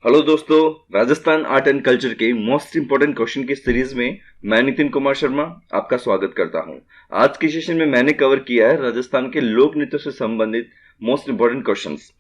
Hello दोस्तों, Rajasthan art and culture के most important question की सीरीज में मैं नितिन कुमार शर्मा आपका स्वागत करता हूं। आज के सेशन में मैंने कवर किया है राजस्थान के लोक नृत्य से संबंधित मोस्ट इंपोर्टेंट क्वेश्चंस।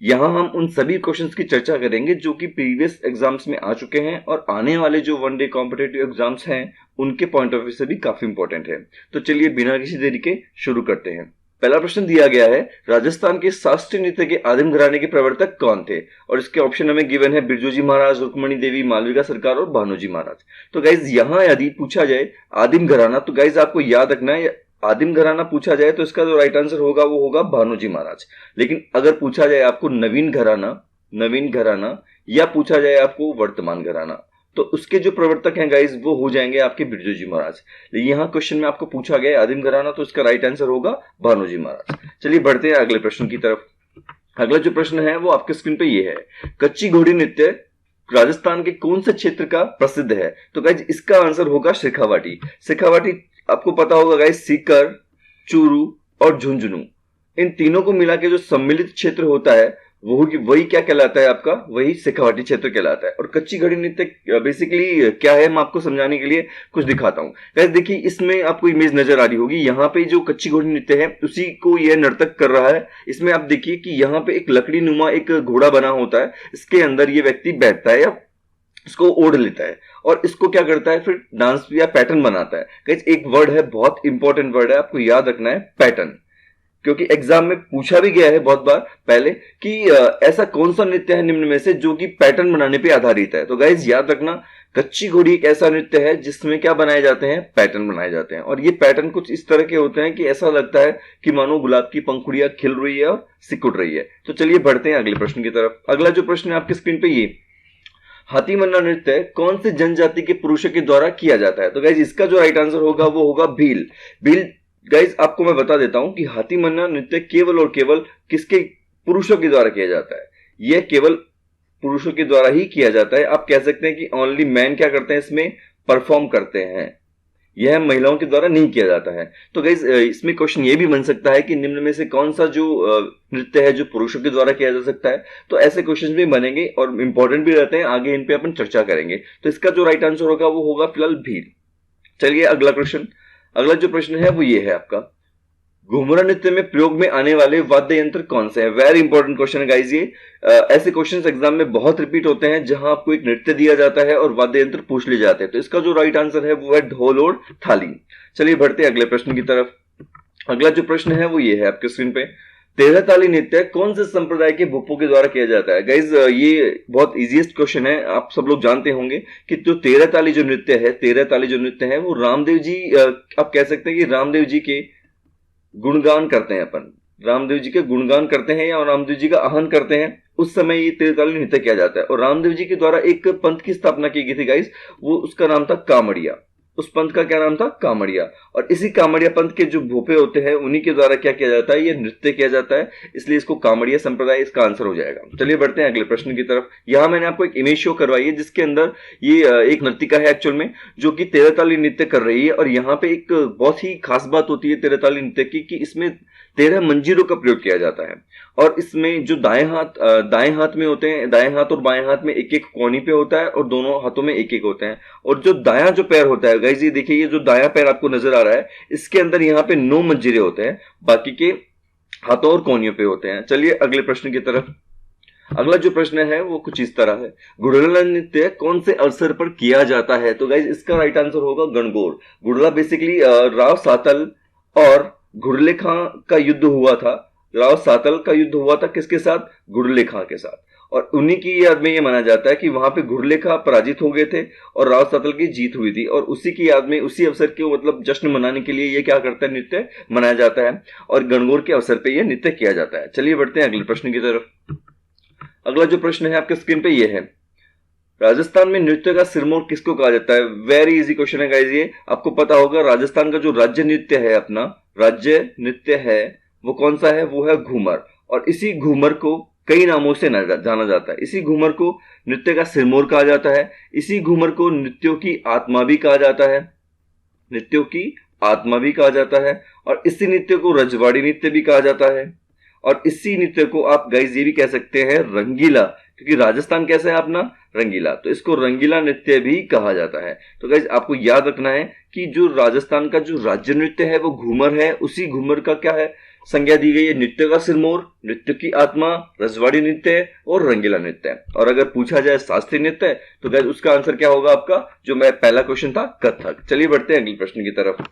यहां हम उन सभी क्वेश्चंस की चर्चा करेंगे जो कि प्रीवियस एग्जाम्स में आ चुके हैं और आने वाले जो वन डे कॉम्पिटेटिव एग्जाम्स हैं उनके पॉइंट ऑफ व्यू से भी काफी इंपॉर्टेंट है। तो चलिए बिना किसी देरी के शुरू करते हैं। पहला प्रश्न दिया गया है, राजस्थान के शास्त्रीय नृत्य के आदिम घराने के प्रवर्तक कौन थे? और इसके ऑप्शन हमें गिवन है बिरजू जी महाराज, रुक्मणी देवी, मालविका सरकार और भानु जी महाराज। तो गाइज यहां यदि पूछा जाए आदिम घराना, तो गाइज आपको याद रखना है आदिम घराना पूछा जाए तो इसका जो राइट आंसर होगा वो होगा भानु जी महाराज। लेकिन अगर पूछा जाए आपको नवीन घराना या पूछा जाए आपको वर्तमान घराना, तो उसके जो प्रवर्तक हैं गाइज वो हो जाएंगे आपके बिरजू जी महाराज। लेकिन यहाँ क्वेश्चन में आपको पूछा गया आदिम घराना, तो इसका राइट आंसर होगा भानु जी महाराज। चलिए बढ़ते हैं अगले प्रश्न की तरफ। अगला जो प्रश्न है वो आपके स्क्रीन पे ये है, कच्ची घोड़ी नृत्य राजस्थान के कौन से क्षेत्र का प्रसिद्ध है? तो गाइज इसका आंसर होगा शेखावाटी। शेखावाटी आपको पता होगा गाइज, सीकर, चूरू और झुंझुनू, इन तीनों को मिला के जो सम्मिलित क्षेत्र होता है वही क्या कहलाता है आपका, वही शेखावाटी क्षेत्र कहलाता है। और कच्ची घड़ी नृत्य बेसिकली क्या है, मैं आपको समझाने के लिए कुछ दिखाता हूँ। गाइस देखिए, इसमें आपको इमेज नजर आ रही होगी, यहाँ पे जो कच्ची घोड़ी नृत्य है उसी को यह नर्तक कर रहा है। इसमें आप देखिए कि यहाँ पे एक लकड़ी नुमा एक घोड़ा बना होता है, इसके अंदर ये व्यक्ति बैठता है या इसको ओढ़ लेता है और इसको क्या करता है, फिर डांस या पैटर्न बनाता है। गाइस एक वर्ड है, बहुत इंपॉर्टेंट वर्ड है, आपको याद रखना है, पैटर्न। क्योंकि एग्जाम में पूछा भी गया है बहुत बार पहले कि ऐसा कौन सा नृत्य है निम्न में से जो कि पैटर्न बनाने पे आधारित है। तो गाइज याद रखना, कच्ची घोड़ी एक ऐसा नृत्य है जिसमें क्या बनाए जाते हैं, पैटर्न बनाए जाते हैं। और ये पैटर्न कुछ इस तरह के होते हैं कि ऐसा लगता है कि मानो गुलाब की पंखुड़ियां खिल रही है और सिकुड़ रही है। तो चलिए बढ़ते हैं अगले प्रश्न की तरफ। अगला जो प्रश्न है आपकी स्क्रीन पे ये, हाथी मन्ना नृत्य कौन से जनजाति के पुरुषों के द्वारा किया जाता है? तो गाइज इसका जो राइट आंसर होगा वो होगा भील। भील गाइज आपको मैं बता देता हूं कि हाथी मन्ना नृत्य केवल और केवल किसके, पुरुषों के द्वारा किया जाता है। यह केवल पुरुषों के द्वारा ही किया जाता है। आप कह सकते हैं कि ओनली मैन क्या करते हैं, इसमें परफॉर्म करते हैं, यह महिलाओं के द्वारा नहीं किया जाता है। तो गाइज इसमें क्वेश्चन ये भी बन सकता है कि निम्न में से कौन सा जो नृत्य है जो पुरुषों के द्वारा किया जा सकता है। तो ऐसे क्वेश्चन भी बनेंगे और इंपॉर्टेंट भी रहते हैं, आगे इन पे अपन चर्चा करेंगे। तो इसका जो राइट आंसर होगा वो होगा फिलहाल भील। चलिए अगला प्रश्न। अगला जो प्रश्न है वो ये है आपका, घूमरा नृत्य में प्रयोग में आने वाले वाद्य यंत्र कौन से हैं? वेरी इंपॉर्टेंट क्वेश्चन है गाइज ये। ऐसे क्वेश्चंस एग्जाम में बहुत रिपीट होते हैं जहां आपको एक नृत्य दिया जाता है और वाद्य यंत्र पूछ लिए जाते हैं। तो इसका जो राइट आंसर है वो है ढोल और थाली। चलिए बढ़ते हैं अगले प्रश्न की तरफ। अगला जो प्रश्न है वो ये है आपके स्क्रीन पे, तेरह ताली नृत्य कौन से संप्रदाय के भूपों के द्वारा किया जाता है? गाइज ये बहुत इजीएस्ट क्वेश्चन है, आप सब लोग जानते होंगे कि जो तेरह ताली जो नृत्य है वो रामदेव जी, आप कह सकते हैं कि रामदेव जी के गुणगान करते हैं, अपन रामदेव जी के गुणगान करते हैं या रामदेव जी का आह्वान करते हैं, उस समय ये तेरह ताली नृत्य किया जाता है। और रामदेव जी के द्वारा एक पंथ की स्थापना की गई थी गाइज, वो उसका नाम था कामड़िया। उस पंथ का क्या नाम था, कामड़िया। और इसी कामड़िया पंथ के जो भोपे होते हैं उन्हीं के द्वारा क्या किया जाता है, ये नृत्य किया जाता है, इसलिए इसको कामड़िया संप्रदाय इसका आंसर हो जाएगा। चलिए बढ़ते हैं अगले प्रश्न की तरफ। यहां मैंने आपको एक इमेज शो करवाई है जिसके अंदर ये एक नर्तिका है एक्चुअल में जो कि तेरह ताली नृत्य कर रही है। और यहाँ पे एक बहुत ही खास बात होती है तेरह ताली नृत्य की कि इसमें 13 मंजीरों का प्रयोग किया जाता है। और इसमें जो दाएं हाथ में होते हैं, दाएं हाथ और बाएं हाथ में एक एक कोनी पे होता है और दोनों हाथों में एक एक होते हैं। और जो दायां जो पैर होता है गाइस, ये देखिए, ये जो दायां पैर आपको नजर आ रहा है इसके अंदर यहाँ पे 9 मंजीरे होते हैं, बाकी के हाथों और कोनियों पे होते हैं। चलिए अगले प्रश्न की तरफ। अगला जो प्रश्न है वो कुछ इस तरह है, गुड़ला नृत्य कौन से अवसर पर किया जाता है? तो गाइस इसका राइट आंसर होगा गणगौर। गुड़ला बेसिकली राव सातल और घुड़ले खां का युद्ध हुआ था। राव सातल का युद्ध हुआ था किसके साथ, घुड़ले खां के साथ। और उन्हीं की याद में ये माना जाता है कि वहां पे घुड़ले खां पराजित हो गए थे और राव सातल की जीत हुई थी। और उसी की याद में, उसी अवसर के मतलब जश्न मनाने के लिए ये क्या करता है, नृत्य मनाया जाता है और गणगौर के अवसर पे ये नृत्य किया जाता है। चलिए बढ़ते हैं अगले प्रश्न की तरफ। अगला जो प्रश्न है आपके स्क्रीन पे ये है, राजस्थान में नृत्य का सिरमौर किसको कहा जाता है? वेरी इजी क्वेश्चन है गाइस ये। आपको पता होगा राजस्थान का जो राज्य नृत्य है, अपना राज्य नृत्य है वो कौन सा है, वो है घूमर। और इसी घूमर को कई नामों से जाना जाता है। इसी घूमर को नृत्य का सिरमौर कहा जाता है। इसी घूमर को नृत्यों की आत्मा भी कहा जाता है, नृत्यों की आत्मा भी कहा जाता है। और इसी नृत्य को रजवाड़ी नृत्य भी कहा जाता है। और इसी नृत्य को आप गाइस ये भी कह सकते हैं रंगीला, क्योंकि राजस्थान कैसा है अपना, रंगीला, तो इसको रंगीला नृत्य भी कहा जाता है। तो गाइज आपको याद रखना है कि जो राजस्थान का जो राज्य नृत्य है वो घूमर है, उसी घूमर का क्या है, संज्ञा दी गई है नृत्य का सिरमौर, नृत्य की आत्मा, रजवाड़ी नृत्य और रंगीला नृत्य। और अगर पूछा जाए शास्त्रीय नृत्य तो गाइज उसका आंसर क्या होगा आपका, जो मैं पहला क्वेश्चन था, कथक। चलिए बढ़ते हैं अगले प्रश्न की तरफ।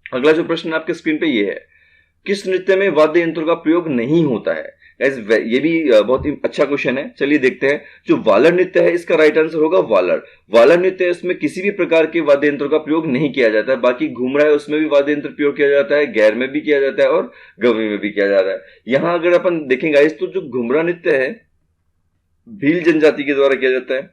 अगला जो प्रश्न आपके स्क्रीन पे ये है, किस नृत्य में वाद्य यंत्रों का प्रयोग नहीं होता है। ये भी बहुत ही अच्छा क्वेश्चन है। चलिए देखते हैं। जो वालर नृत्य है इसका राइट आंसर होगा वालर। वालर नृत्य इसमें किसी भी प्रकार के वाद्य यंत्रों का प्रयोग नहीं किया जाता है। बाकी घूम रहा है उसमें भी वाद्य यंत्र प्रयोग किया जाता है, गैर में भी किया जाता है और गवई में भी किया जाता है। यहां अगर अपन देखेंगे तो जो घुमरा नृत्य है भील जनजाति के द्वारा किया जाता है,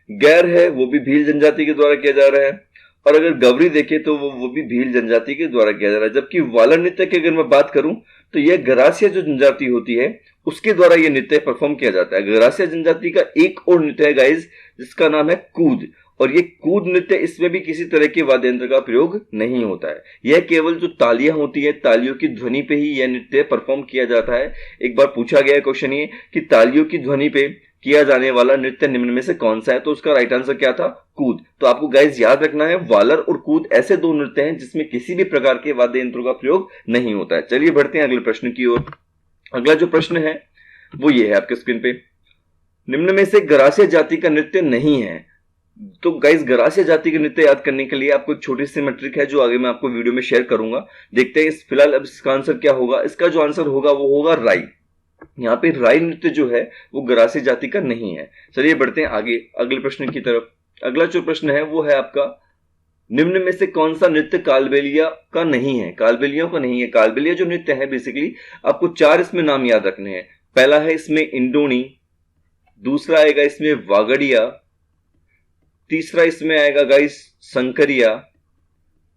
गैर है वो भी भील जनजाति के द्वारा किया जा रहा है, और अगर गवरी देखें तो वो भी भील जनजाति के द्वारा किया जा रहा है। जबकि वालर नृत्य की अगर मैं बात करूं तो यह गरासिया जो जनजाति होती है उसके द्वारा यह नृत्य परफॉर्म किया जाता है। गरासिया जनजाति का एक और नृत्य है गाइज जिसका नाम है कूद, और ये कूद नृत्य, इसमें भी किसी तरह के वाद्य यंत्र का प्रयोग नहीं होता है। यह केवल जो तालियां होती है, तालियों की ध्वनि पे ही यह नृत्य परफॉर्म किया जाता है। एक बार पूछा गया क्वेश्चन ये कि तालियों की ध्वनि पे किया जाने वाला नृत्य निम्न में से कौन सा है, तो उसका राइट आंसर क्या था, कूद। तो आपको गाइज याद रखना है वालर और कूद ऐसे दो नृत्य हैं जिसमें किसी भी प्रकार के वाद्य यंत्रों का प्रयोग नहीं होता है। चलिए बढ़ते हैं अगले प्रश्न की ओर। अगला जो प्रश्न है वो ये है आपके स्क्रीन पे, निम्न में से गरासिया जाति का नृत्य नहीं है। तो गाइस गरासिया जाति के नृत्य याद करने के लिए आपको एक छोटी सी मैट्रिक है जो आगे मैं आपको वीडियो में शेयर करूंगा। देखते हैं फिलहाल अब इसका आंसर क्या होगा। इसका जो आंसर होगा वो होगा राई। यहाँ पे राई नृत्य जो है वो गरासिया जाति का नहीं है। चलिए बढ़ते हैं आगे अगले प्रश्न की तरफ। अगला जो प्रश्न है वो है आपका, निम्न में से कौन सा नृत्य कालबेलिया का नहीं है। कालबेलिया का नहीं है। कालबेलिया जो नृत्य है बेसिकली आपको चार इसमें नाम याद रखने हैं। पहला है इसमें इंडोनी, दूसरा आएगा इसमें वागड़िया, तीसरा इसमें आएगा गाइस संकरिया,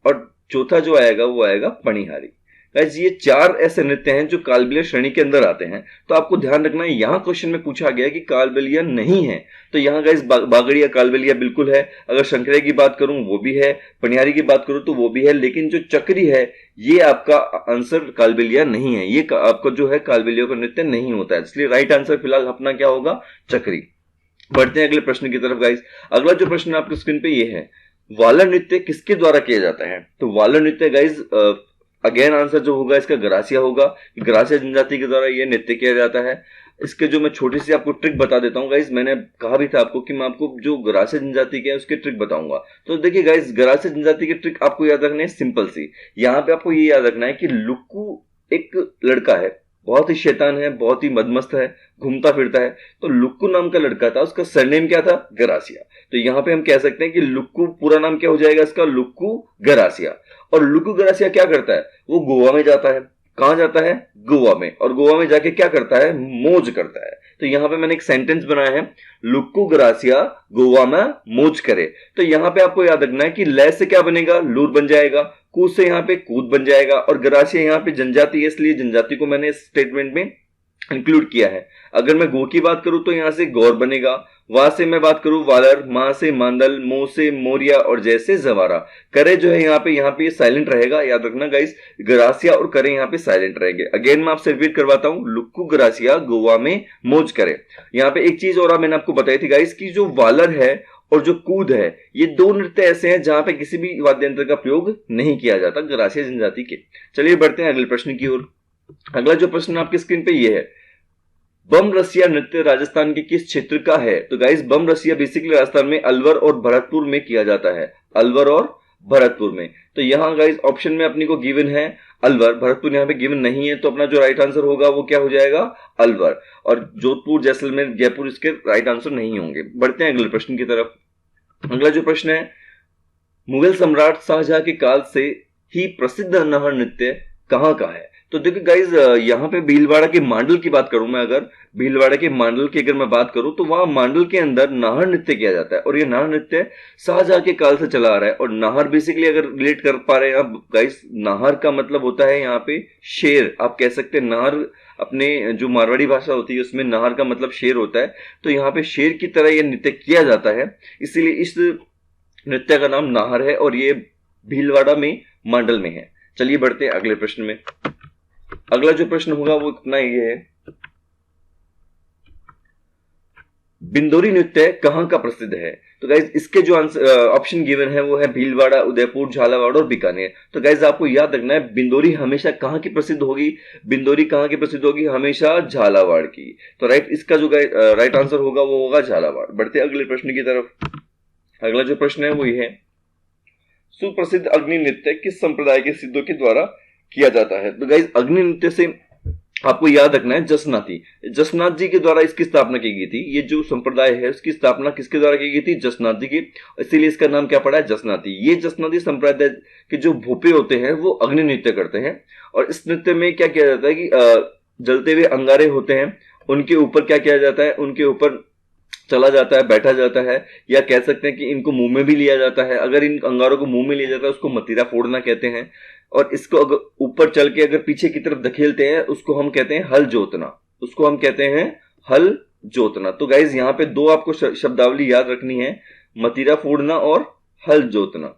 और चौथा जो आएगा वो आएगा पणिहारी। गाइस ये चार ऐसे नृत्य हैं जो कालबेलिया श्रेणी के अंदर आते हैं। तो आपको ध्यान रखना है यहां क्वेश्चन में पूछा गया कि कालबेलिया नहीं है, तो यहां गाइस बागड़िया कालबेलिया बिल्कुल है। अगर शंकरिया की बात करूं वो भी है, पणिहारी की बात करूं तो वो भी है, लेकिन जो चक्री है ये आपका आंसर कालबेलिया नहीं है। ये आपका जो है कालबेलिया का नृत्य नहीं होता है, इसलिए राइट आंसर फिलहाल अपना क्या होगा, चक्री। बढ़ते हैं अगले प्रश्न की तरफ गाइस। अगला जो प्रश्न आपके स्क्रीन पे ये है, वालर नृत्य किसके द्वारा किया जाता है। तो वालर नृत्य गाइस अगेन आंसर जो होगा इसका गरासिया होगा। गरासिया जनजाति के द्वारा यह नृत्य किया जाता है। इसके जो मैं छोटी सी आपको ट्रिक बता देता हूँ गाइस, मैंने कहा भी था आपको कि मैं आपको जो गरासिया जनजाति के है उसके ट्रिक बताऊंगा। तो देखिए गाइस गरासिया जनजाति की ट्रिक आपको याद रखना है सिंपल सी। यहाँ पे आपको ये याद रखना है कि लुक्कू एक लड़का है, बहुत ही शैतान है, बहुत ही मदमस्त है, घूमता फिरता है। तो लुक्कू नाम का लड़का था, उसका सरनेम क्या था, गरासिया। तो यहाँ पे हम कह सकते हैं कि लुक्कू पूरा नाम क्या हो जाएगा इसका, लुक्कू गरासिया। और लुक्कू गरासिया क्या करता है, वो गोवा में जाता है। कहां जाता है, गोवा में। और गोवा में जाके क्या करता है, मौज करता है। तो यहां पे मैंने एक सेंटेंस बनाया है, लुक्कू गरासिया गोवा में मौज करे। तो यहां पे आपको याद रखना है कि लय से क्या बनेगा, लूर बन जाएगा, कूद से यहां पे कूद बन जाएगा, और गरासिया यहां पे जनजाति है इसलिए जनजाति को मैंने इस स्टेटमेंट में इंक्लूड किया है। अगर मैं गो की बात करूं तो यहां से गौर बनेगा, वहां से मैं बात करूं वालर, मां से मांदल, मो से मोरिया और जैसे जवारा। करे जो है यहाँ पे साइलेंट रहेगा, याद रखना गाइस, गरासिया और करे यहाँ पे साइलेंट रहेंगे। अगेन मैं आपसे रिपीट करवाता हूं, लुक्कू गरासिया गोवा में मौज करे। यहाँ पे एक चीज और मैंने आपको बताई थी गाइस कि जो वालर है और जो कूद है ये दो नृत्य ऐसे हैं जहां पे किसी भी वाद्य यंत्र का प्रयोग नहीं किया जाता गरासिया जनजाति के। चलिए बढ़ते हैं अगले प्रश्न की ओर। अगला जो प्रश्न आपकी स्क्रीन पे ये है, बम रसिया नृत्य राजस्थान के किस क्षेत्र का है। तो गाइस बम रसिया बेसिकली राजस्थान में अलवर और भरतपुर में किया जाता है, अलवर और भरतपुर में। तो यहाँ गाइस ऑप्शन में अपनी को गिवन है अलवर, भरतपुर यहाँ पे गिवन नहीं है, तो अपना जो राइट आंसर होगा वो क्या हो जाएगा, अलवर। और जोधपुर, जैसलमेर, जयपुर इसके राइट आंसर नहीं होंगे। बढ़ते हैं अगले प्रश्न की तरफ। अगला जो प्रश्न है, मुगल सम्राट शाहजहां के काल से ही प्रसिद्ध नाहर नृत्य कहाँ का है। तो देखिए गाइज यहाँ पे भीलवाड़ा के मांडल की बात करूं मैं, अगर भीलवाड़ा के मांडल की अगर मैं बात करूं तो वहां मांडल के अंदर नाहर नृत्य किया जाता है, और ये नाहर नृत्य शाहजहां के काल से चला आ रहा है। और नाहर बेसिकली अगर रिलेट कर पा रहे हैं आप गाइज, नाहर का मतलब होता है यहाँ पे शेर, आप कह सकते हैं नाहर, अपने जो मारवाड़ी भाषा होती है उसमें नाहर का मतलब शेर होता है। तो यहाँ पे शेर की तरह यह नृत्य किया जाता है, इसीलिए इस नृत्य का नाम नाहर है, और ये भीलवाड़ा में मांडल में है। चलिए बढ़ते हैं अगले प्रश्न में। अगला जो प्रश्न होगा वो इतना ये है, बिंदोरी नृत्य कहाँ का प्रसिद्ध है? तो गाइज इसके जो आंसर ऑप्शन गिवन है वो है भीलवाड़ा, उदयपुर, झालावाड़ और बीकानेर। तो गाइज आपको याद रखना है बिंदोरी हमेशा कहाँ की प्रसिद्ध होगी? बिंदोरी कहाँ की प्रसिद्ध होगी? हमेशा झालावाड़ की। तो राइट, इसका जो राइट आंसर होगा वो होगा झालावाड़। बढ़ते अगले प्रश्न की तरफ। अगला जो प्रश्न है वो ये है, सुप्रसिद्ध अग्नि नृत्य किस संप्रदाय के सिद्धों के द्वारा किया जाता है? तो गाइज अग्नि नृत्य से आपको याद रखना है जसनाथी, जसनाथ जी के द्वारा इसकी स्थापना की गई थी। ये जो संप्रदाय है उसकी स्थापना किसके द्वारा की गई थी? जसनाथ जी की, इसीलिए इसका नाम क्या पड़ा है? जसनाथी। ये जसनाथी संप्रदाय के जो भूपे होते हैं वो अग्नि नृत्य करते हैं, और इस नृत्य में क्या किया जाता है कि जलते हुए अंगारे होते हैं, उनके ऊपर क्या किया जाता है? उनके ऊपर चला जाता है, बैठा जाता है, या कह सकते हैं कि इनको मुंह में भी लिया जाता है। अगर इन अंगारों को मुंह में लिया जाता है उसको मतीरा फोड़ना कहते हैं, और इसको अगर ऊपर चल के अगर पीछे की तरफ धकेलते हैं उसको हम कहते हैं हल जोतना, उसको हम कहते हैं हल जोतना। तो गाइज यहाँ पे दो आपको शब्दावली याद रखनी है, मतीरा फोड़ना और हल जोतना।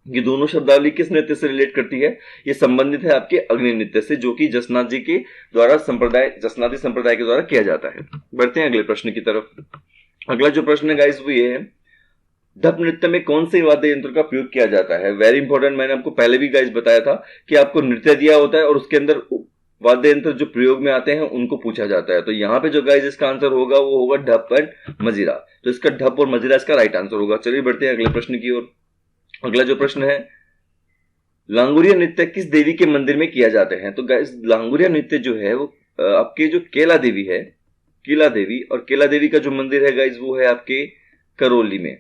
ये दोनों शब्दावली किस नृत्य से रिलेट करती है? ये संबंधित है आपके अग्नि नृत्य से, जो कि जसनाथ जी के द्वारा जसनाथी संप्रदाय के द्वारा किया जाता है। बढ़ते हैं अगले प्रश्न की तरफ। अगला जो प्रश्न है गाइस वो ये है, ढप नृत्य में कौन से वाद्य यंत्र का प्रयोग किया जाता है? वेरी इंपॉर्टेंट, मैंने आपको पहले भी गाइस बताया था कि आपको नृत्य दिया होता है और उसके अंदर वाद्य यंत्र जो प्रयोग में आते हैं उनको पूछा जाता है। तो यहाँ पे जो गाइस इसका आंसर होगा वो होगा ढप एंड मजीरा। तो इसका ढप और मजीरा इसका राइट आंसर होगा। चलिए बढ़ते हैं अगले प्रश्न की ओर। अगला जो प्रश्न है, लांगुरिया नृत्य किस देवी के मंदिर में किया जाते हैं? तो गाइस लांगुरिया नृत्य जो है वो आपके जो केला देवी है, केला देवी, और केला देवी का जो मंदिर है गाइस वो है आपके करौली में।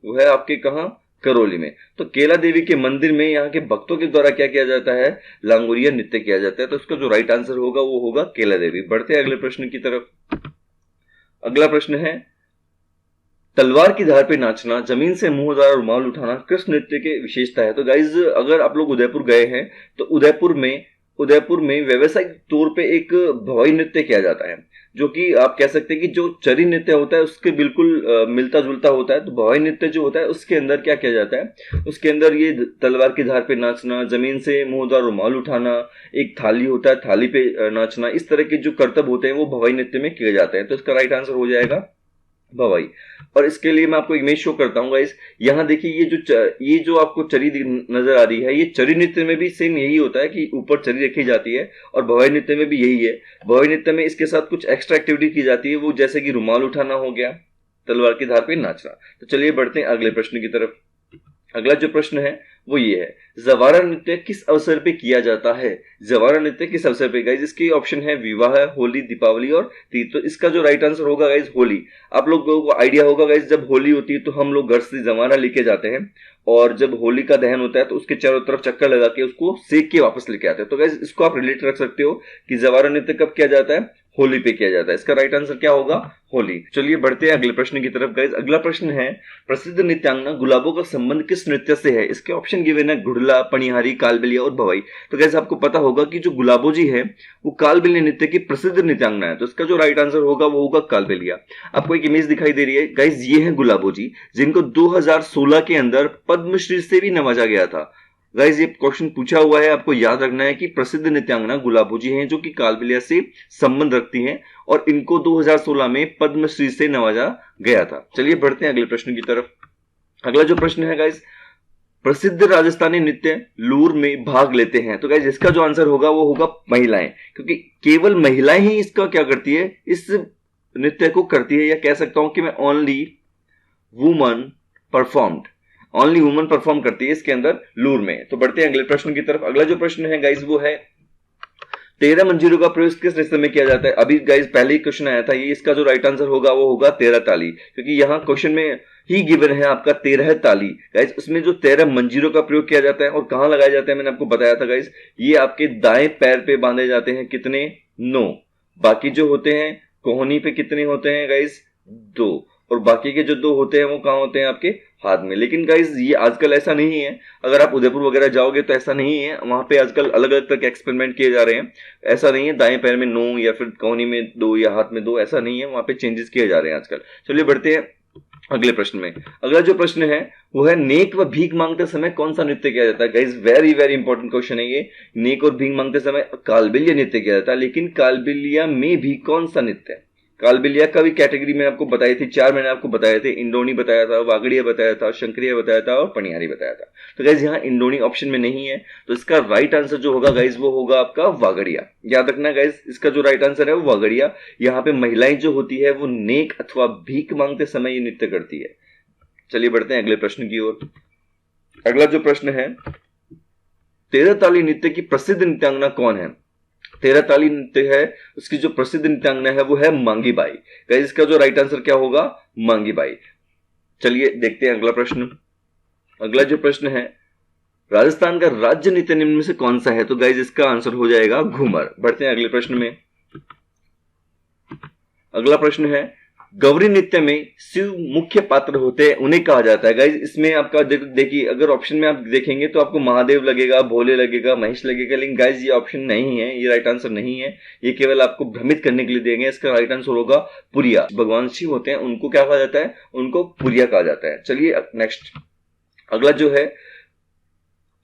वो है आपके कहां? करौली में। तो केला देवी के मंदिर में यहाँ के भक्तों के द्वारा क्या किया जाता है? लांगुरिया नृत्य किया जाता है। तो इसका जो राइट आंसर होगा वो होगा केला देवी। बढ़ते हैं अगले प्रश्न की तरफ। अगला प्रश्न है, तलवार की धार पे नाचना, जमीन से मुंहदार रुमाल उठाना किस नृत्य के विशेषता है? तो गाइज अगर आप लोग उदयपुर गए हैं तो उदयपुर में व्यवसायिक तौर पे एक भवाई नृत्य किया जाता है, जो कि आप कह सकते हैं कि जो चरी नृत्य होता है उसके बिल्कुल मिलता जुलता होता है। तो भवाई नृत्य जो होता है उसके अंदर क्या किया जाता है? उसके अंदर ये तलवार की धार पे नाचना, जमीन से मुंहदार रुमाल उठाना, एक थाली होता है थाली पे नाचना, इस तरह के जो करतब होते हैं वो भवाई नृत्य में किए जाते हैं। तो इसका राइट आंसर हो जाएगा भवाई। और इसके लिए मैं आपको इमेज शो करता हूँ गाइस। यहाँ देखिए ये जो आपको चरी नजर आ रही है, ये चरी नृत्य में भी सेम यही होता है कि ऊपर चरी रखी जाती है, और भवाई नृत्य में भी यही है। भवाई नृत्य में इसके साथ कुछ एक्स्ट्रा एक्टिविटी की जाती है, वो जैसे कि रुमाल उठाना हो गया, तलवार की धार पे नाचना। तो चलिए बढ़ते हैं अगले प्रश्न की तरफ। अगला जो प्रश्न है वो ये है, जवारा नृत्य किस अवसर पे किया जाता है? जवारा नृत्य किस अवसर पे? गाइज इसके ऑप्शन है विवाह, होली, दीपावली और तीज। तो इसका जो राइट आंसर होगा गाइज होली। आप लोगों को आइडिया होगा गाइज, जब होली होती है तो हम लोग घर से जवारा लेके जाते हैं, और जब होली का दहन होता है तो उसके चारों तरफ चक्कर लगा के उसको सेक के वापस लेके आते हैं। तो गाइज इसको आप रिलेट रख सकते हो कि जवारा नृत्य कब किया जाता है? होली पे किया जाता है। इसका राइट आंसर क्या होगा? होली। चलिए बढ़ते हैं अगले प्रश्न की तरफ गाइज। अगला प्रश्न है, प्रसिद्ध नृत्यांगना गुलाबों का संबंध किस नृत्य से है? इसके ऑप्शन गिवन है गुड़ला, पनिहारी, कालबेलिया और भवाई। तो गाइज आपको पता होगा कि जो गुलाबो जी है वो कालबेलिया नृत्य की प्रसिद्ध नृत्यांगना है। तो इसका जो राइट आंसर होगा वो होगा कालबेलिया। आपको एक इमेज दिखाई दे रही है गाइज, ये है गुलाबो जी, जिनको 2016 के अंदर पद्मश्री से भी नवाजा गया था। गाइज ये क्वेश्चन पूछा हुआ है, आपको याद रखना है कि प्रसिद्ध नृत्यांगना गुलाबो जी हैं, जो कि कालबेलिया से संबंध रखती हैं, और इनको 2016 में पद्मश्री से नवाजा गया था। चलिए बढ़ते हैं अगले प्रश्न की तरफ। अगला जो प्रश्न है गाइज, प्रसिद्ध राजस्थानी नृत्य लूर में भाग लेते हैं। तो गाइज इसका जो आंसर होगा वो होगा महिलाएं, क्योंकि केवल महिलाएं ही इसका क्या करती है? इस नृत्य को करती है, या कह सकता हूं कि मैं ओनली वुमन परफॉर्म करती है इसके अंदर लूर में। तो बढ़ते हैं अगले प्रश्न की तरफ। अगला जो प्रश्न है गाइज वो है, 13 मंजीरों का प्रयोग किस नृत्य में किया जाता है? अभी गाइज पहले ही क्वेश्चन आया था, ये इसका जो राइट आंसर होगा वो होगा 13 ताली, क्योंकि यहाँ क्वेश्चन में ही गिवन है आपका 13 ताली। गाइज उसमें जो 13 मंजीरों का प्रयोग किया जाता है और कहां लगाए जाते हैं मैंने आपको बताया था गाइज, ये आपके दाएं पैर पे बांधे जाते हैं। कितने? 9। बाकी जो होते हैं कोहनी पे कितने होते हैं गाइज? 2। और बाकी के जो 2 होते हैं वो कहां होते हैं? आपके हाथ में। लेकिन गाइज ये आजकल ऐसा नहीं है, अगर आप उदयपुर वगैरह जाओगे तो ऐसा नहीं है, वहां पे आजकल अलग अलग तरह के एक्सपेरिमेंट किए जा रहे हैं। ऐसा नहीं है दाएं पैर में 9 या फिर कोहनी में 2 या हाथ में 2, ऐसा नहीं है, वहां पे चेंजेस किए जा रहे हैं आजकल। चलिए बढ़ते हैं अगले प्रश्न में। अगला जो प्रश्न है वो है, नेक व भीख मांगते समय कौन सा नृत्य किया जाता है? Guys very very important question है ये। नेक और भीख मांगते समय कालबेलिया नृत्य किया जाता है, लेकिन कालबेलिया में भी कौन सा नृत्य है? कालबेलिया का भी कैटेगरी मैंने आपको बताई थी, 4 मैंने आपको बताए थे, इंडोनी बताया था, वागड़िया बताया था, शंकरिया बताया था और पनियारी बताया था। तो गाइज यहाँ इंडोनी ऑप्शन में नहीं है, तो इसका राइट आंसर जो होगा गाइज वो होगा आपका वागड़िया। याद रखना गाइज, इसका जो राइट आंसर है वो वागड़िया। यहाँ पे महिलाएं जो होती है वो नेक अथवा भीख मांगते समय ये नृत्य करती है। चलिए बढ़ते हैं अगले प्रश्न की ओर। अगला जो प्रश्न है, तेरह ताली नृत्य की प्रसिद्ध नृत्यांगना कौन है? तेरह ताली नृत्य है, उसकी जो प्रसिद्ध नृत्यांगना है वो है मांगी बाई। गाइस इसका जो राइट आंसर क्या होगा? मांगी बाई। चलिए देखते हैं अगला प्रश्न। अगला जो प्रश्न है, राजस्थान का राज्य नृत्य निम्न में से कौन सा है? तो गाइस इसका आंसर हो जाएगा घूमर। बढ़ते हैं अगले प्रश्न में। अगला प्रश्न है, गौरी नृत्य में शिव मुख्य पात्र होते हैं, उन्हें कहा जाता है। गाइज इसमें आपका देखिए, अगर ऑप्शन में आप देखेंगे तो आपको महादेव लगेगा, भोले लगेगा, महेश लगेगा, लेकिन गाइज ये ऑप्शन नहीं है, ये राइट आंसर नहीं है। ये केवल आपको भ्रमित करने के लिए देंगे। इसका राइट आंसर होगा पुरिया। भगवान शिव होते हैं, उनको क्या कहा जाता है? उनको पुरिया कहा जाता है। चलिए नेक्स्ट। अगला जो है,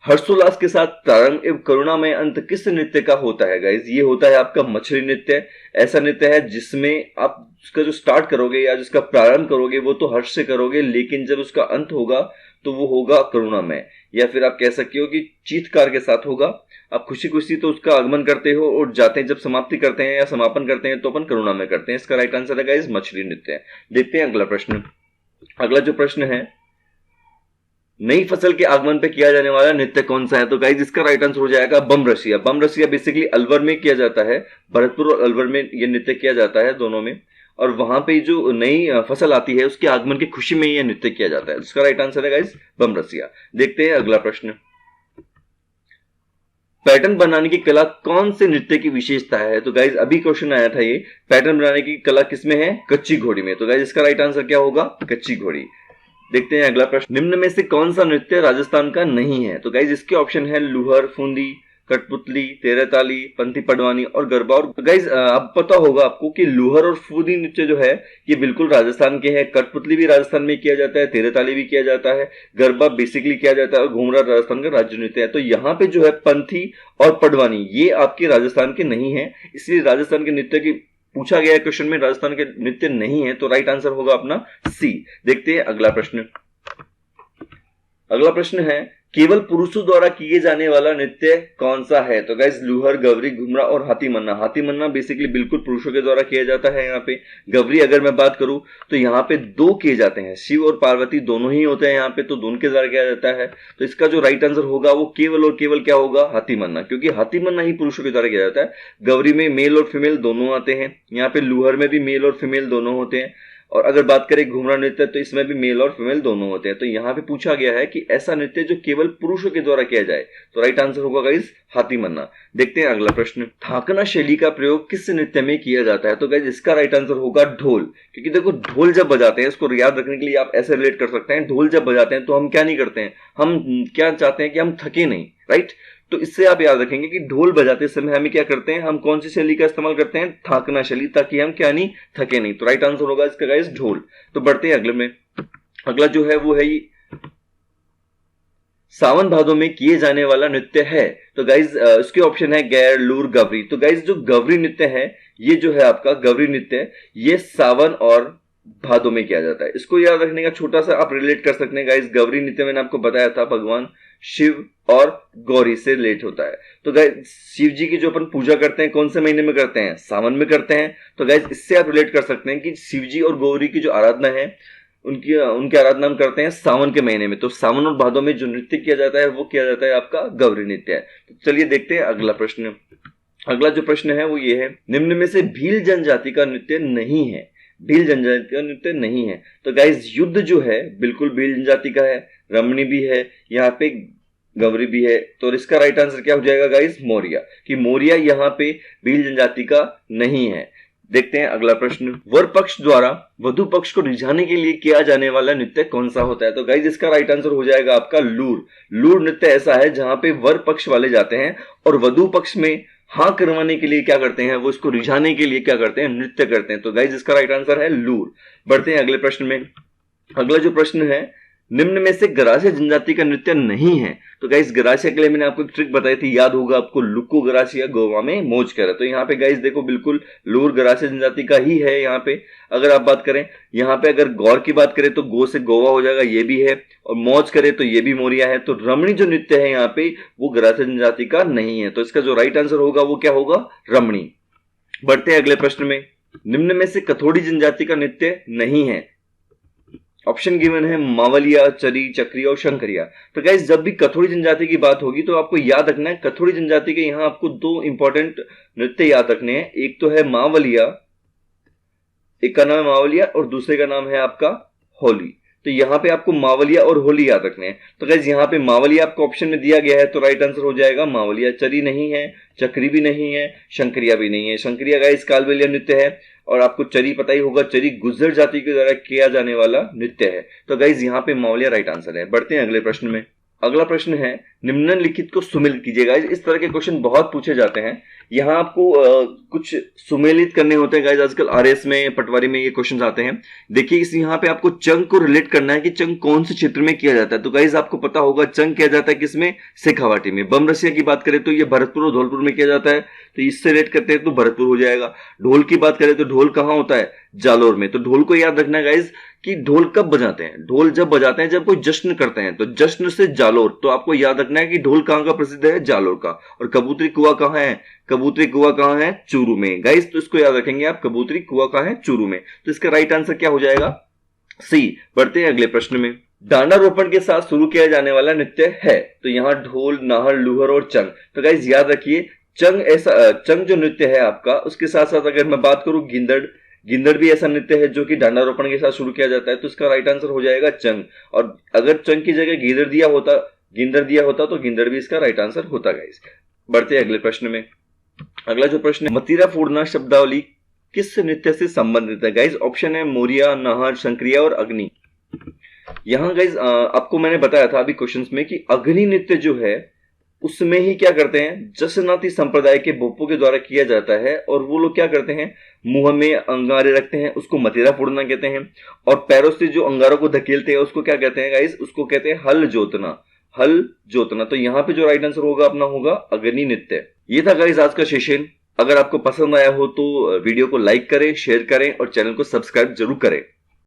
हर्षोल्लास के साथ प्रारंभ एवं करुणामय अंत किस नृत्य का होता है? गाइज ये होता है आपका मछली नृत्य। ऐसा नृत्य है जिसमें आप उसका जो स्टार्ट करोगे या जिसका प्रारंभ करोगे वो तो हर्ष से करोगे, लेकिन जब उसका अंत होगा तो वो होगा करुणामय, या फिर आप कह सकते हो कि चीत्कार के साथ होगा। आप खुशी खुशी तो उसका आगमन करते हो और जाते हैं, जब समाप्ति करते हैं या समापन करते हैं तो अपन करुणामय करते हैं। इसका राइट आंसर है गाइज मछली नृत्य। देखते हैं अगला प्रश्न। अगला जो प्रश्न है, नई फसल के आगमन पे किया जाने वाला नृत्य कौन सा है? तो गाइज इसका राइट आंसर हो जाएगा बम रसिया। बम रसिया बेसिकली अलवर में किया जाता है, भरतपुर और अलवर में यह नृत्य किया जाता है, दोनों में। और वहां पे जो नई फसल आती है उसके आगमन की खुशी में यह नृत्य किया जाता है। इसका राइट आंसर है गाइज बम रसिया। देखते हैं अगला प्रश्न। पैटर्न बनाने की कला कौन से नृत्य की विशेषता है? तो गाइज अभी क्वेश्चन आया था, ये पैटर्न बनाने की कला किसमें है? कच्ची घोड़ी में। तो गाइज इसका राइट आंसर क्या होगा? कच्ची घोड़ी। देखते हैं अगला प्रश्न। निम्न में से कौन सा नृत्य राजस्थान का नहीं है? तो गाइज इसके ऑप्शन है लूहर, फूंदी, कठपुतली, तेरह ताली, पंथी पडवानी और गरबा। और गाइज अब पता होगा आपको कि लूहर और फूंदी नृत्य जो है ये बिल्कुल राजस्थान के हैं। कठपुतली भी राजस्थान में किया जाता है, तेरह ताली भी किया जाता है, गरबा बेसिकली किया जाता है और घूमरा राजस्थान का राज्य नृत्य है। तो यहाँ पे जो है पंथी और पडवानी ये आपके राजस्थान के नहीं है, इसलिए राजस्थान के नृत्य की पूछा गया क्वेश्चन में राजस्थान के नृत्य नहीं है, तो राइट आंसर होगा अपना सी। देखते हैं अगला प्रश्न। अगला प्रश्न है, केवल पुरुषों द्वारा किए जाने वाला नृत्य कौन सा है? तो गाइस लूहर, गवरी, घुमरा और हाथी मन्ना। हाथी मन्ना बेसिकली बिल्कुल पुरुषों के द्वारा किया जाता है। यहाँ पे गवरी अगर मैं बात करूं तो यहाँ पे दो किए जाते हैं, शिव और पार्वती दोनों ही होते हैं यहाँ पे, तो दोनों के द्वारा किया जाता है। तो इसका जो राइट आंसर होगा वो केवल और केवल क्या होगा? हाथी मन्ना, क्योंकि हाथी मन्ना ही पुरुषों के द्वारा किया जाता है। गवरी में मेल और फीमेल दोनों आते हैं, यहाँ पे लूहर में भी मेल और फीमेल दोनों होते हैं, और अगर बात करें घुमरा नृत्य तो इसमें भी मेल और फीमेल दोनों होते हैं। तो यहाँ पे पूछा गया है कि ऐसा नृत्य जो केवल पुरुषों के द्वारा किया जाए, तो राइट आंसर होगा गाइस हाथी मन्ना। देखते हैं अगला प्रश्न। थाकना शैली का प्रयोग किस नृत्य में किया जाता है? तो गाइस इसका राइट आंसर होगा ढोल, क्योंकि देखो ढोल जब बजाते हैं, इसको याद रखने के लिए आप ऐसे रिलेट कर सकते हैं, ढोल जब बजाते हैं तो हम क्या नहीं करते हैं, हम क्या चाहते हैं कि हम थके नहीं, राइट। तो इससे आप याद रखेंगे कि ढोल बजाते समय हमें क्या करते हैं, हम कौन सी शैली का इस्तेमाल करते हैं? थाकना शैली, ताकि हम क्या नहीं थके नहीं। तो राइट आंसर होगा इसका गाइस ढोल। तो बढ़ते हैं अगले में। अगला जो है वो है सावन भादों में किए जाने वाला नृत्य है। तो गाइज इसके ऑप्शन है गैर, लूर, गवरी। तो गाइज जो गवरी नृत्य है ये जो है आपका गवरी नृत्य, ये सावन और भादों में किया जाता है। इसको याद रखने का छोटा सा आप रिलेट कर सकते हैं गाइज। गवरी नृत्य मैंने आपको बताया था भगवान शिव और गौरी से रिलेट होता है। तो गाइज शिव जी की जो अपन पूजा करते हैं कौन से महीने में करते हैं? सावन में करते हैं। तो गाइज इससे आप रिलेट कर सकते हैं कि शिव जी और गौरी की जो आराधना है उनकी आराधना हम करते हैं सावन के महीने में। तो सावन और भादों में जो नृत्य किया जाता है वो किया जाता है आपका गौरी नृत्य है। तो चलिए देखते हैं अगला प्रश्न। अगला जो प्रश्न है वो ये है, निम्न में से भील जनजाति का नृत्य नहीं है। भील जनजाति का नृत्य नहीं है। तो गाइज युद्ध जो है बिल्कुल भील जनजाति का है, रमणी भी है, यहाँ पे गवरी भी है। तो इसका राइट आंसर क्या हो जाएगा गाइज? मौर्या, कि मौर्या यहाँ पे भील जनजाति का नहीं है। देखते हैं अगला प्रश्न। वर पक्ष द्वारा वधु पक्ष को रिझाने के लिए किया जाने वाला नृत्य कौन सा होता है? तो गाइज इसका राइट आंसर हो जाएगा आपका लूर। लूर नृत्य ऐसा है जहां पे वर पक्ष वाले जाते हैं और वधु पक्ष में हाँ करवाने के लिए क्या करते हैं, वो इसको रिझाने के लिए क्या करते हैं? नृत्य करते हैं। तो गाइज इसका राइट आंसर है लूर। बढ़ते हैं अगले प्रश्न में। अगला जो प्रश्न है, निम्न में से गरासिया जनजाति का नृत्य नहीं है। तो गाइस गरासिया के लिए मैंने आपको एक ट्रिक बताई थी, याद होगा आपको, लुक्को गरासिया गोवा में मौज कर। तो यहाँ पे गाइस देखो बिल्कुल लोअर गरासिया जनजाति का ही है। यहाँ पे अगर आप बात करें, यहाँ पे अगर गौर की बात करें तो गो से गोवा हो जाएगा, ये भी है, और मौज करे तो ये भी मोरिया है। तो रमणी जो नृत्य है यहाँ पे वो गरासिया जनजाति का नहीं है। तो इसका जो राइट आंसर होगा वो क्या होगा, रमणी। बढ़ते हैं अगले प्रश्न में। निम्न में से कथोड़ी जनजाति का नृत्य नहीं है। ऑप्शन गिवन है मावलिया, चरी, चक्रिया और शंकरिया। तो गाइस जब भी कथोड़ी जनजाति की बात होगी तो आपको याद रखना है कथोड़ी जनजाति के यहां आपको दो इंपॉर्टेंट नृत्य याद रखने हैं। एक तो है मावलिया, एक का नाम है मावलिया और दूसरे का नाम है आपका होली। तो यहाँ पे आपको मावलिया और होली याद रखने हैं। तो गाइस यहाँ पे मावलिया आपको ऑप्शन में दिया गया है तो राइट आंसर हो जाएगा मावलिया। चरी नहीं है, चक्री भी नहीं है, शंकरिया भी नहीं है। शंकरिया गाइस कालबेलिया नृत्य है और आपको चरी पता ही होगा, चरी गुर्जर जाति के द्वारा किया जाने वाला नृत्य है। तो गाइस यहाँ पे मावलिया राइट आंसर है। बढ़ते हैं अगले प्रश्न में। अगला प्रश्न है निम्नलिखित को सुमेलित कीजिए। गाइस इस तरह के क्वेश्चन बहुत पूछे जाते हैं। यहाँ आपको कुछ सुमेलित करने होते हैं गाइस, आजकल आरएस में, पटवारी में ये क्वेश्चन आते हैं। देखिए इस यहाँ पे आपको चंग को रिलेट करना है कि चंग कौन से क्षेत्र में किया जाता है। तो गाइस आपको पता होगा चंग किया जाता है किसमें, शेखावाटी में। बम रसिया की बात करें तो ये भरतपुर और धौलपुर में किया जाता है, तो इससे रिलेट करते हैं तो भरतपुर हो जाएगा। ढोल की बात करें तो ढोल कहाँ होता है, जालोर में। तो ढोल को याद रखना है गाइस कि ढोल कब बजाते हैं, ढोल जब बजाते हैं जब कोई जश्न करते हैं। तो जश्न से जालोर, तो आपको याद रखना है कि ढोल कहां का प्रसिद्ध है, जालोर का। और कबूतरी कुआं कहां है, कबूतरी कुआं कहां है, चूरू में। गाइस तो इसको याद रखेंगे आप, कबूतरी कुआं कहां है, चूरू में। तो इसका राइट आंसर क्या हो जाएगा, सी। बढ़ते हैं अगले प्रश्न में। डांडा रोपण के साथ शुरू किया जाने वाला नृत्य है। तो यहाँ ढोल, नाहर, लूहर और चंग। तो गाइस याद रखिए चंग जो नृत्य है आपका, उसके साथ साथ अगर मैं बात करूं गिंदड़ भी ऐसा नृत्य है जो कि डांडा रोपण के साथ शुरू किया जाता है। तो इसका राइट आंसर हो जाएगा चंग। और अगर चंग की जगह गिंदड़ दिया होता तो गिंदड़ भी इसका राइट आंसर होता गाइस। बढ़ते हैं अगले प्रश्न में। अगला जो प्रश्न है, मतीरा फोड़ना शब्दावली किस नृत्य से संबंधित है। गाइस ऑप्शन है मोरिया, नाहर, शंकरिया और अग्नि। यहां गाइस आपको मैंने बताया था अभी क्वेश्चंस में कि अग्नि नृत्य जो है उसमें ही क्या करते हैं, जसनाती संप्रदाय के बोपों के द्वारा किया जाता है। और वो लोग क्या करते हैं, मुंह में अंगारे रखते हैं, उसको मतीरा फोड़ना कहते हैं। और पैरों से जो अंगारों को धकेलते हैं उसको क्या कहते हैं गाइस, उसको कहते हैं हल जोतना। तो यहाँ पे जो राइट आंसर होगा अपना होगा अग्नि नृत्य। ये था गाइस आज का सेशन। अगर आपको पसंद आया हो तो वीडियो को लाइक करें, शेयर करें और चैनल को सब्सक्राइब जरूर करें।